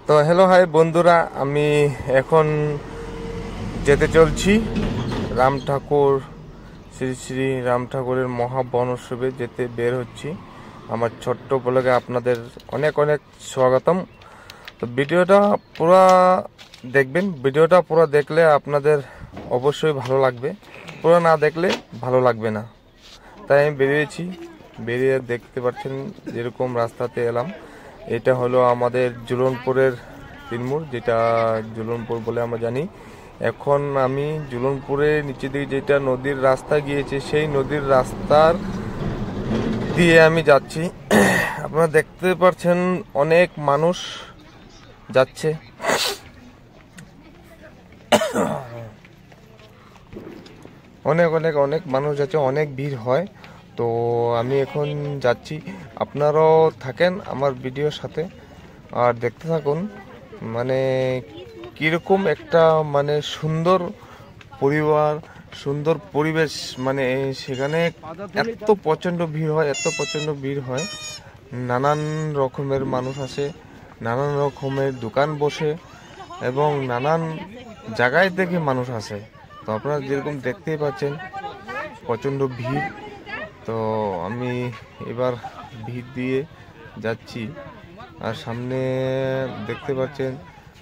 তো hello hi বন্ধুরা, আমি এখন যেতে চলছি রাম ঠাকুর, শ্রী শ্রী রাম ঠাকুরের মহাবনোৎসবে যেতে বের হচ্ছি। আমার ছোট্ট ব্লগে আপনাদের অনেক অনেক স্বাগতম। তো ভিডিওটা পুরো দেখবেন, ভিডিওটা পুরো দেখলে আপনাদের অবশ্যই ভালো লাগবে, পুরো না দেখলে ভালো লাগবে না। তাই আমি বেরিয়ে দেখতে পাচ্ছেন যেরকম রাস্তাতে এলাম। এটা হলো আমাদের জুলনপুরের তিনমুর, যেটা জুলনপুর বলে আমরা জানি। এখন আমি জুলনপুরের নিচে দিকে যেটা নদীর রাস্তা গিয়েছে, সেই নদীর রাস্তার দিয়ে আমি যাচ্ছি। আপনারা দেখতে পাচ্ছেন অনেক মানুষ যাচ্ছে, অনেক অনেক অনেক মানুষ যাচ্ছে, অনেক ভিড় হয়। তো আমি এখন যাচ্ছি, আপনারাও থাকেন আমার ভিডিওর সাথে আর দেখতে থাকুন। মানে কীরকম একটা সুন্দর পরিবার, সুন্দর পরিবেশ, সেখানে এত প্রচণ্ড ভিড় হয়, এত প্রচণ্ড ভিড় হয়। নানান রকমের মানুষ আসে, নানান রকমের দোকান বসে এবং নানান জায়গায় থেকে মানুষ আসে। তো আপনারা যেরকম দেখতেই পাচ্ছেন প্রচণ্ড ভিড়। তো আমি এবার ভিড় দিয়ে যাচ্ছি, আর সামনে দেখতে পাচ্ছেন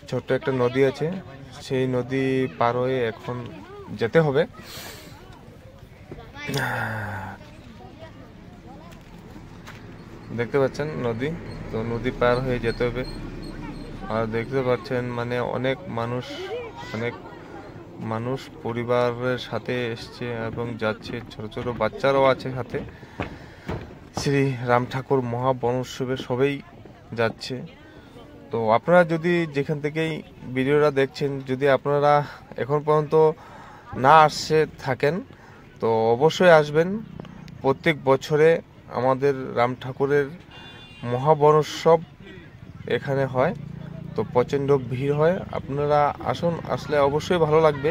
ছোট্ট একটা নদী আছে, সেই নদী পার হয়ে এখন যেতে হবে। দেখতে পাচ্ছেন নদী, তো নদী পার হয়ে যেতে হবে। আর দেখতে পাচ্ছেন অনেক মানুষ পরিবারের সাথে এসছে এবং যাচ্ছে, ছোট ছোট বাচ্চারাও আছে সাথে। শ্রী রাম ঠাকুর মহাবনোৎসবে সবাই যাচ্ছে। তো আপনারা যদি যেখান থেকেই ভিডিওটা দেখছেন, যদি আপনারা এখন পর্যন্ত না আসছে থাকেন তো অবশ্যই আসবেন। প্রত্যেক বছরে আমাদের রাম ঠাকুরের মহাবনোৎসব এখানে হয়, তো প্রচণ্ড ভিড় হয়। আপনারা আসুন, আসলে অবশ্যই ভালো লাগবে।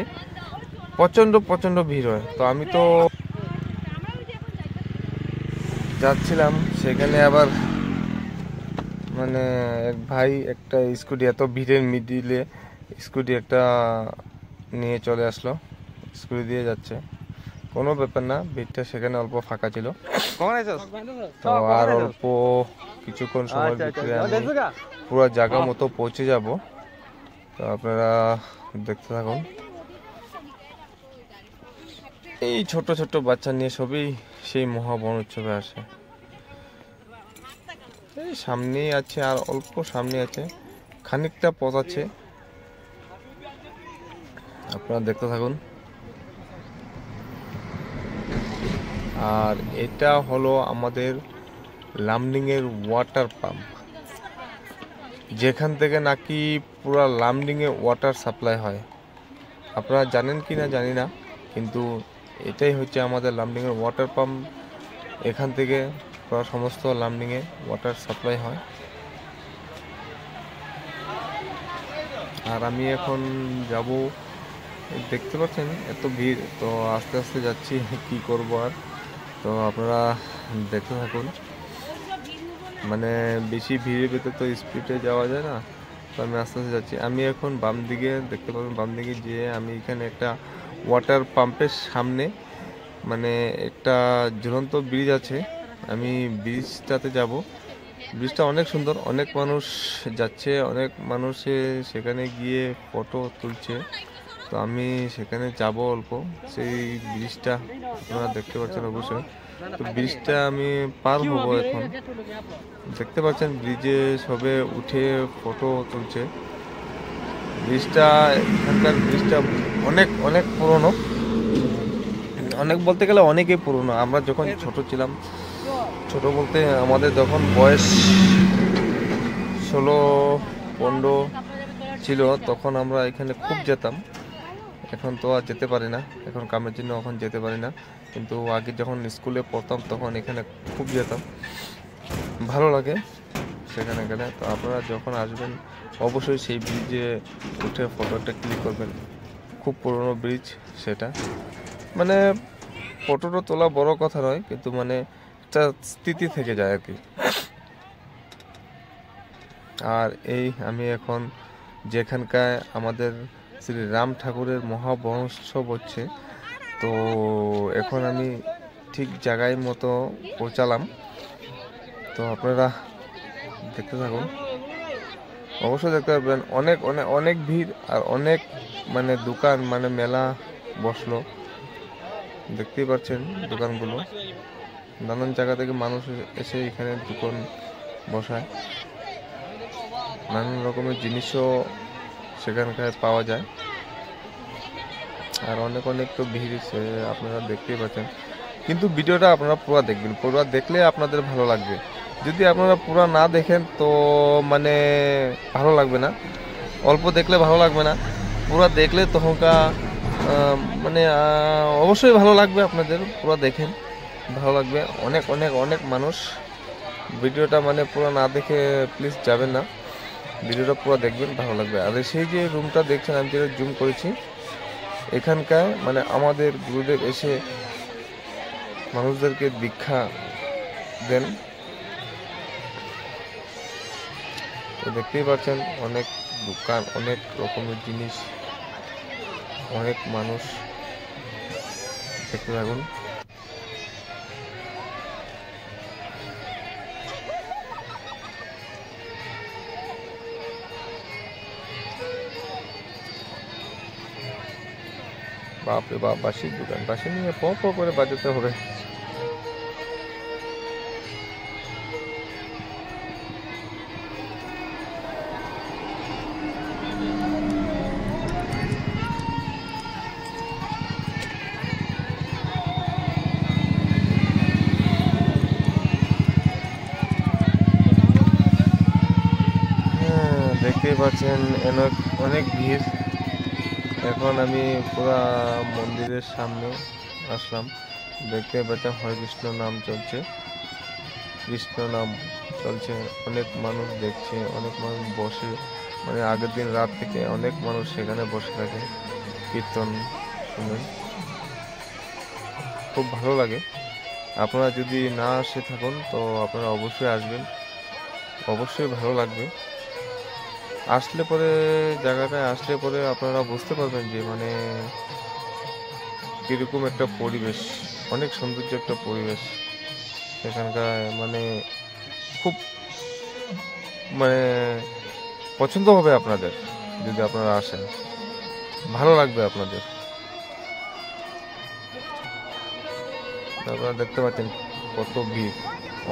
প্রচণ্ড ভিড় হয়। তো আমি তো যাচ্ছিলাম, সেখানে আবার এক ভাই একটা স্কুটি, এত ভিড়ের মিডিলে স্কুটি একটা নিয়ে চলে আসলো, স্কুটি দিয়ে যাচ্ছে। কোনো ব্যাপার না, ভিড়টা সেখানে অল্প ফাঁকা ছিল। তো আর অল্প কিছুক্ষণ সময়ের ভিতরে আমি পুরো জায়গা মতো পৌঁছে যাব। তো আপনারা দেখতে থাকুন। এই ছোট ছোট বাচ্চা নিয়ে সবই সেই মহাবনোৎসবে আসে। এই সামনেই আছে, আর অল্প সামনে আছে, খানিকটা পথ আছে, আপনারা দেখতে থাকুন। আর এটা হলো আমাদের লামডিং এর ওয়াটার পাম্প, যেখান থেকে নাকি পুরা লামডিং এ ওয়াটার সাপ্লাই হয়। আপনারা জানেন কি না জানি না, কিন্তু এটাই হচ্ছে আমাদের লামডিং এর ওয়াটার পাম্প। এখান থেকে পুরো সমস্ত লামডিং এ ওয়াটার সাপ্লাই হয়। আর আমি এখন যাব, দেখতে পাচ্ছেন এত ভিড়, তো আস্তে আস্তে যাচ্ছি, কি করব আর। তো আপনারা দেখতে থাকুন। বেশি ভিড়ের ভিতরে তো স্পিডে যাওয়া যায় না, তো আমি আস্তে আস্তে যাচ্ছি। আমি এখন বাম দিকে দেখতে পাবেন, বাম দিকে যেয়ে আমি এখানে একটা ওয়াটার পাম্পের সামনে একটা ঝুলন্ত ব্রিজ আছে, আমি ব্রিজটাতে যাব। ব্রিজটা অনেক সুন্দর, অনেক মানুষ যাচ্ছে, অনেক মানুষে সেখানে গিয়ে ফটো তুলছে। তো আমি সেখানে যাব অল্প, সেই ব্রিজটা আপনারা দেখতে পাচ্ছেন অবশ্যই। তো ব্রিজটা আমি পার হবো এখন। দেখতে পাচ্ছেন ব্রিজে সবে উঠে ফটো তুলছে। ব্রিজটা, এখানকার ব্রিজটা অনেক অনেক পুরনো, অনেক বলতে গেলে অনেকই পুরনো। আমরা যখন ছোট ছিলাম, ছোট বলতে আমাদের যখন বয়স 16-15 ছিল, তখন আমরা এখানে খুব যেতাম। এখন তো আর যেতে পারি না, এখন কামের জন্য এখন যেতে পারি না। কিন্তু আগে যখন স্কুলে পড়তাম তখন এখানে খুব যেতাম, ভালো লাগে সেখানে গেলে। তো আপনারা যখন আসবেন অবশ্যই সেই ব্রিজে উঠে ফটোটা ক্লিক করবেন। খুব পুরনো ব্রিজ সেটা, ফটোটা তোলা বড় কথা নয়, কিন্তু একটা স্মৃতি থেকে যায় আর কি। আর এই আমি এখন যেখানকায় আমাদের শ্রী রাম ঠাকুরের মহামহোৎসব হচ্ছে, তো এখন আমি ঠিক জায়গায় মতো পৌঁছালাম। তো আপনারা দেখতে থাকুন, অবশ্যই দেখতে পারবেন অনেক অনেক অনেক ভিড় আর অনেক মানে দোকান মানে মেলা বসলো, দেখতেই পাচ্ছেন দোকানগুলো। নানান জায়গা থেকে মানুষ এসে এখানে দোকান বসায়, নানান রকমের জিনিসও সেখানকার পাওয়া যায়। আর অনেক অনেক তো ভিড় আপনারা দেখতেই পাচ্ছেন। কিন্তু ভিডিওটা আপনারা পুরো দেখবেন, পুরো দেখলে আপনাদের ভালো লাগবে। যদি আপনারা পুরো না দেখেন তো মানে ভালো লাগবে না, অল্প দেখলে ভালো লাগবে না, পুরো দেখলে তখনকার মানে অবশ্যই ভালো লাগবে আপনাদের। পুরো দেখেন, ভালো লাগবে। অনেক অনেক অনেক মানুষ, ভিডিওটা মানে পুরো না দেখে প্লিজ যাবেন না, ভিডিওটা পুরো দেখবেন, ভালো লাগবে। আর সেই যে রুমটা দেখছেন আমি যেটা জুম করেছি, এখানকার মানে আমাদের গুরুদেব এসে মানুষদেরকে দীক্ষা দেন। তো দেখতেই পাচ্ছেন অনেক দোকান, অনেক রকমের জিনিস, অনেক মানুষ, দেখতে থাকুন। বাপরে বাপ, বাঁশির দোকান, বাঁশি নিয়ে প করে বাজাতে হবে। দেখতেই পাচ্ছেন অনেক ভিড়। এখন আমি পুরা মন্দিরের সামনে আসলাম, দেখতে পাচ্ছেন হরে কৃষ্ণ নাম চলছে, কৃষ্ণ নাম চলছে, অনেক মানুষ দেখছে, অনেক মানুষ বসে, মানে আগের দিন রাত থেকে অনেক মানুষ সেখানে বসে থাকে কীর্তন শুনে, খুব ভালো লাগে। আপনারা যদি না আসে থাকুন তো আপনারা অবশ্যই আসবেন, অবশ্যই ভালো লাগবে। আসলে পরে জায়গাটায় আসলে পরে আপনারা বুঝতে পারবেন যে মানে কিরকম একটা পরিবেশ, অনেক সৌন্দর্য একটা পরিবেশ সেখানকার, মানে খুব মানে পছন্দ হবে আপনাদের যদি আপনারা আসেন, ভালো লাগবে আপনাদের। আপনারা দেখতে পাচ্ছেন কত ভিড়,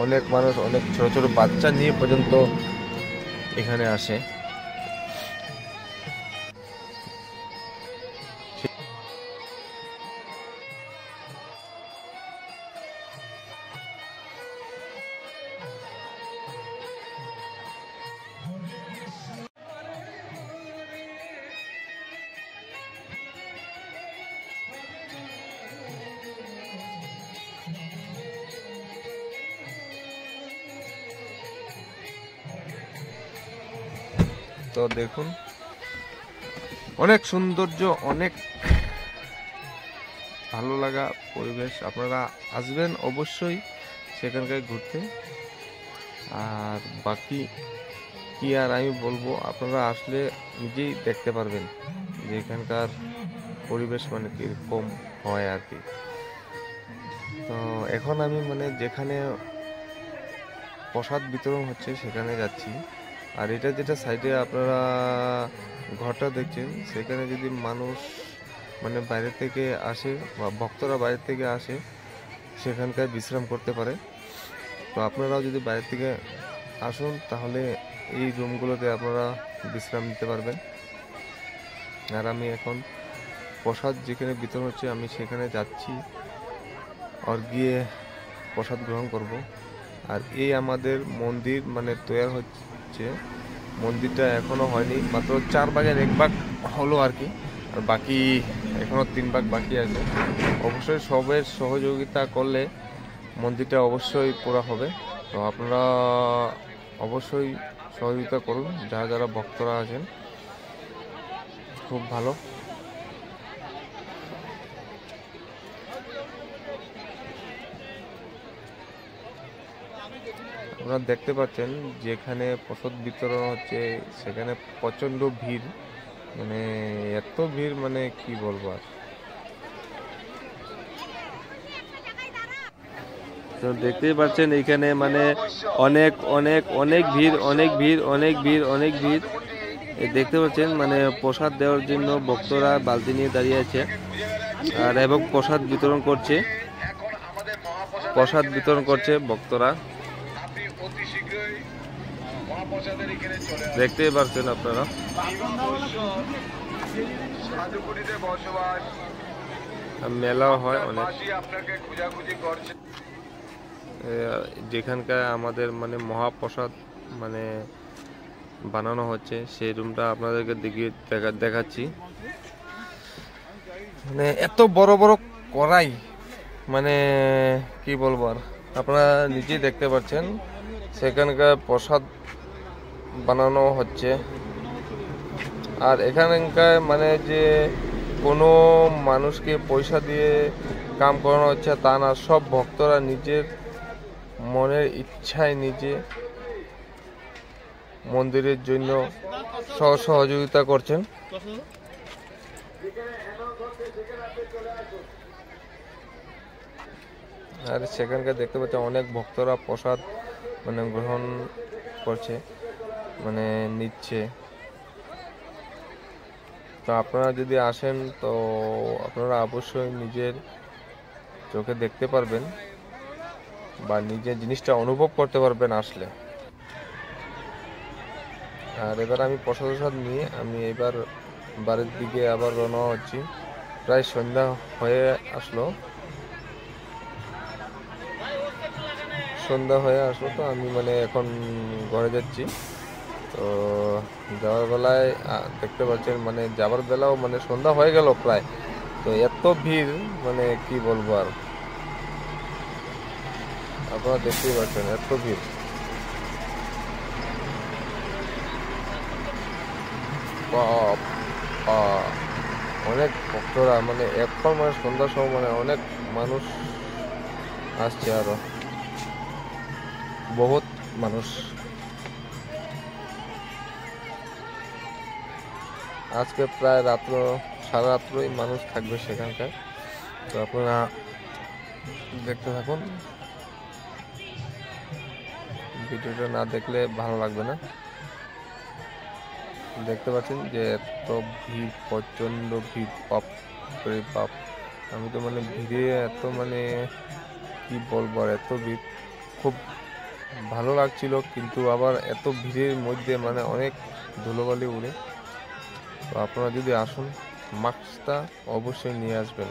অনেক মানুষ, অনেক ছোট ছোট বাচ্চা নিয়ে পর্যন্ত এখানে আসে। তো দেখুন অনেক সৌন্দর্য, অনেক ভালো লাগা পরিবেশ। আপনারা আসবেন অবশ্যই সেখানকার ঘুরতে। আর বাকি কি আর আমি বলবো, আপনারা আসলে নিজেই দেখতে পারবেন যে এখানকার পরিবেশ মানে কীরকম হয় আর কি। তো এখন আমি মানে যেখানে প্রসাদ বিতরণ হচ্ছে সেখানে যাচ্ছি। আর এটা যেটা সাইডে আপনারা ঘরটা দেখছেন, সেখানে যদি মানুষ মানে বাইরে থেকে আসে বা ভক্তরা বাইরে থেকে আসে সেখানকার বিশ্রাম করতে পারে। তো আপনারাও যদি বাইরে থেকে আসুন তাহলে এই রুমগুলোতে আপনারা বিশ্রাম নিতে পারবেন। আর আমি এখন প্রসাদ যেখানে বিতরণ হচ্ছে আমি সেখানে যাচ্ছি আর গিয়ে প্রসাদ গ্রহণ করব। আর এই আমাদের মন্দির মানে তৈরি হচ্ছে, মন্দিরটা এখনো হয়নি, মাত্র 4 ভাগের 1 ভাগ হলো আর কি, আর বাকি এখনো 3 ভাগ বাকি আছে। অবশ্যই সবের সহযোগিতা করলে মন্দিরটা অবশ্যই পুরা হবে। তো আপনারা অবশ্যই সহযোগিতা করুন, যারা যারা ভক্তরা আছেন, খুব ভালো। আপনারা দেখতে পাচ্ছেন যেখানে প্রসাদ বিতরণ হচ্ছে সেখানে প্রচণ্ড ভিড়, মানে এত ভিড় মানে কি বলবো আর। তো দেখতেই পাচ্ছেন এখানে মানে অনেক অনেক অনেক ভিড়, অনেক ভিড়, অনেক ভিড়, অনেক ভিড়। দেখতে পাচ্ছেন মানে প্রসাদ দেওয়ার জন্য ভক্তরা বালতি নিয়ে দাঁড়িয়ে আছে আর এবং প্রসাদ বিতরণ করছে, প্রসাদ বিতরণ করছে ভক্তরা। দেখতেই পাচ্ছেন আপনারা। মেলাও হয় অনেক, যেখানকার আমাদের মানে মহাপ্রসাদ মানে বানানো হচ্ছে সেই রুমটা আপনাদেরকে দেখাচ্ছি। মানে এত বড় বড় কড়াই, মানে কি বলবো আর, আপনারা নিজেই দেখতে পাচ্ছেন সেখানকার প্রসাদ বানানো হচ্ছে। আর এখানকার মানে যে কোনো মানুষকে পয়সা দিয়ে কাম করানো হচ্ছে তা না, সব ভক্তরা নিজের মনের ইচ্ছায় নিজে মন্দিরের জন্য সহযোগিতা করছেন। আর সেখানকার দেখতে পাচ্ছেন অনেক ভক্তরা প্রসাদ মানে গ্রহণ করছে, মানে নিচ্ছে। তো আপনারা যদি আসেন তো আপনারা অবশ্যই নিজের চোখে দেখতে পারবেন বা নিজের জিনিসটা অনুভব করতে পারবেন আসলে। আর এবার আমি প্রসাদ নিয়ে আমি এবার বাড়ির দিকে আবার রওনা হচ্ছি। প্রায় সন্ধ্যা হয়ে আসলো, তো আমি মানে এখন ঘরে যাচ্ছি। তো যাওয়ার বেলায় দেখতে পাচ্ছেন মানে যাওয়ার বেলাও মানে সন্ধ্যা হয়ে গেল প্রায়। তো এত ভিড় মানে কি বলবো আর, আপনারা দেখতেই পাচ্ছেন এত ভিড়। অনেক ভক্তরা মানে এখন মানে সন্ধ্যার সময় মানে অনেক মানুষ আসছে, আরো বহুত মানুষ। আজকে প্রায় সারা রাত্রই মানুষ থাকবে সেখানকার। তো আপনারা দেখতে থাকুন, ভিডিওটা না দেখলে ভালো লাগবে না। দেখতে পাচ্ছেন যে এত ভিড়, প্রচন্ড ভিড়, বাপ রে বাপ। আমি তো মানে ভিড়ে এত মানে কি বলবো আর, এত ভিড় খুব ভালো লাগছিল, কিন্তু আবার এত ভিড়ের মধ্যে মানে অনেক ধুলোবালি উড়ে। তো আপনারা যদি আসুন মাস্কটা অবশ্যই নিয়ে আসবেন,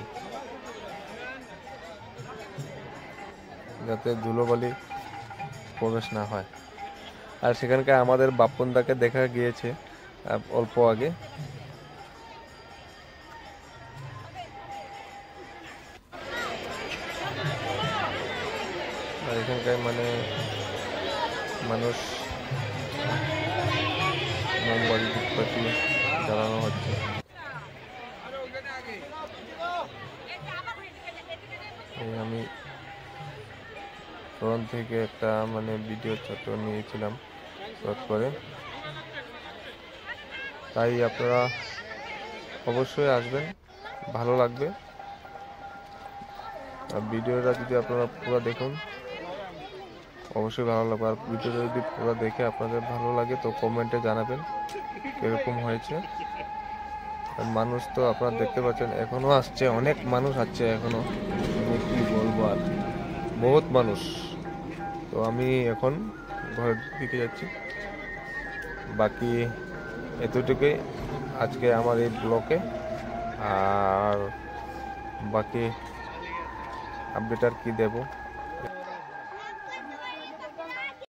যাতে ধুলোবালি প্রবেশ না হয়। আর সেখানকার আমাদের বাপ্পনদাকে দেখা গিয়েছে অল্প আগে। আর এখানকার মানে মানুষ মোমবাতি ধূপকাঠি জ্বালানো হচ্ছে। আমি ফোন থেকে একটা মানে ভিডিও ছোট নিয়েছিলাম শর্ট করে, তাই আপনারা অবশ্যই আসবেন, ভালো লাগবে। আর ভিডিওটা যদি আপনারা পুরো দেখুন অবশ্যই ভালো লাগবে। আর ভিডিওটা যদি পুরো দেখে আপনাদের ভালো লাগে তো কমেন্টে জানাবেন কিরকম হয়েছে। আর মানুষ তো আপনারা দেখতে পাচ্ছেন এখনো আসছে, অনেক মানুষ আসছে এখনো, কি বলবো আর, বহুত মানুষ। তো আমি এখন ঘরের দিকে যাচ্ছি। বাকি এতটুকুই আজকে আমার এই ব্লগে। আর বাকি আপডেট আর কি দেব।